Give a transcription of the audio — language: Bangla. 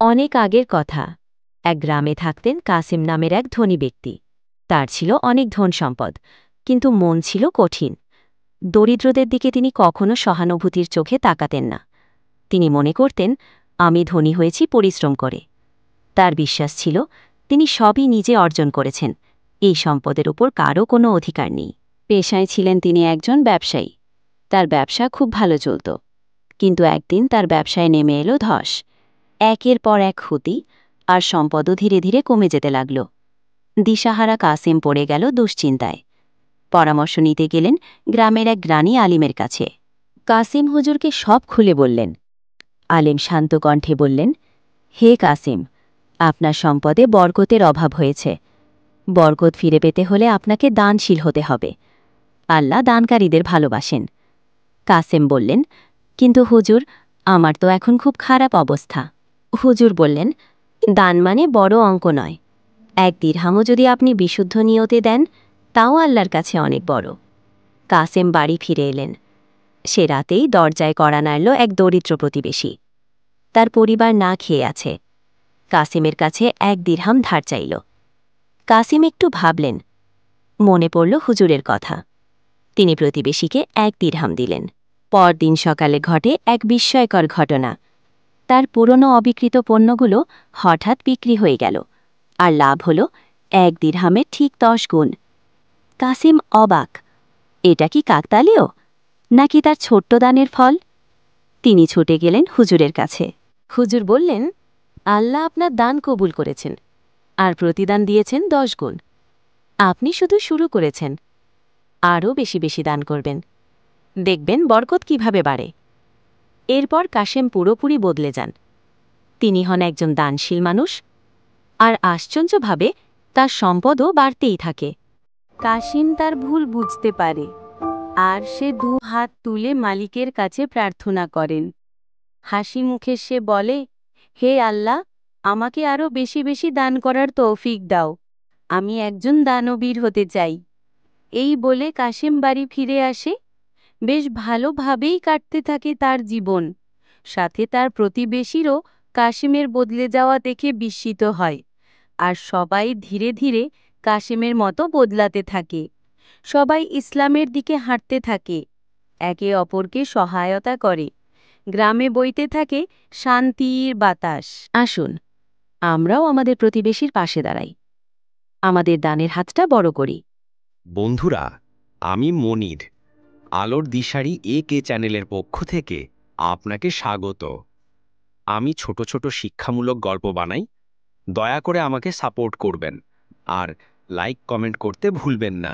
অনেক আগের কথা। এক গ্রামে থাকতেন কাসিম নামের এক ধনী ব্যক্তি। তার ছিল অনেক ধন সম্পদ, কিন্তু মন ছিল কঠিন। দরিদ্রদের দিকে তিনি কখনো সহানুভূতির চোখে তাকাতেন না। তিনি মনে করতেন, আমি ধনী হয়েছি পরিশ্রম করে। তার বিশ্বাস ছিল, তিনি সবই নিজে অর্জন করেছেন, এই সম্পদের উপর কারও কোনো অধিকার নেই। পেশায় ছিলেন তিনি একজন ব্যবসায়ী। তার ব্যবসা খুব ভালো চলত। কিন্তু একদিন তার ব্যবসায় নেমে এলো ধস। একের পর এক ক্ষতি, আর সম্পদও ধীরে ধীরে কমে যেতে লাগল। দিশাহারা কাসিম পড়ে গেল দুশ্চিন্তায়। পরামর্শ নিতে গেলেন গ্রামের এক জ্ঞানী আলিমের কাছে। কাসিম হুজুরকে সব খুলে বললেন। আলিম শান্ত কণ্ঠে বললেন, হে কাসিম, আপনার সম্পদে বরকতের অভাব হয়েছে। বরকত ফিরে পেতে হলে আপনাকে দানশীল হতে হবে। আল্লাহ দানকারীদের ভালোবাসেন। কাসেম বললেন, কিন্তু হুজুর, আমার তো এখন খুব খারাপ অবস্থা। হুজুর বললেন, দান মানে বড় অঙ্ক নয়। এক দিরহামও যদি আপনি বিশুদ্ধ নিয়তে দেন, তাও আল্লাহর কাছে অনেক বড়। কাসেম বাড়ি ফিরে এলেন। সে রাতেই দরজায় কড়া নাড়ল এক দরিদ্র প্রতিবেশী। তার পরিবার না খেয়ে আছে। কাসেমের কাছে এক দিরহাম ধার চাইল। কাসিম একটু ভাবলেন। মনে পড়ল হুজুরের কথা। তিনি প্রতিবেশীকে এক দিরহাম দিলেন। পরদিন সকালে ঘটে এক বিস্ময়কর ঘটনা। তার পুরনো অবিকৃত পণ্যগুলো হঠাৎ বিক্রি হয়ে গেল, আর লাভ হল এক দিরহামের ঠিক 10 গুণ। কাসিম অবাক। এটা কি কাকতালীয়, নাকি তার ছোট্ট দানের ফল? তিনি ছুটে গেলেন হুজুরের কাছে। হুজুর বললেন, আল্লাহ আপনার দান কবুল করেছেন, আর প্রতিদান দিয়েছেন 10 গুণ। আপনি শুধু শুরু করেছেন, আরও বেশি বেশি দান করবেন। দেখবেন বরকত কিভাবে বাড়ে। এরপর কাসেম পুরোপুরি বদলে যান। তিনি হন একজন দানশীল মানুষ, আর আশ্চর্যভাবে তার সম্পদও বাড়তেই থাকে। কাসিম তার ভুল বুঝতে পারে, আর সে 2 হাত তুলে মালিকের কাছে প্রার্থনা করেন। হাসি মুখে সে বলে, হে আল্লাহ, আমাকে আরও বেশি বেশি দান করার তৌফিক দাও। আমি একজন দানবীর হতে চাই। এই বলে কাসেম বাড়ি ফিরে আসে। বেশ ভালোভাবেই কাটতে থাকে তার জীবন। সাথে তার প্রতিবেশীরও কাসিমের বদলে যাওয়া দেখে বিস্মিত হয়। আর সবাই ধীরে ধীরে কাসিমের মতো বদলাতে থাকে। সবাই ইসলামের দিকে হাঁটতে থাকে, একে অপরকে সহায়তা করে। গ্রামে বইতে থাকে শান্তির বাতাস। আসুন, আমরাও আমাদের প্রতিবেশীর পাশে দাঁড়াই, আমাদের দানের হাতটা বড় করি। বন্ধুরা, আমি মনির, আলোর দিশারি কে চ্যানেলের পক্ষ থেকে আপনাকে স্বাগত। আমি ছোট ছোট শিক্ষামূলক গল্প বানাই। দয়া করে আমাকে সাপোর্ট করবেন, আর লাইক কমেন্ট করতে ভুলবেন না।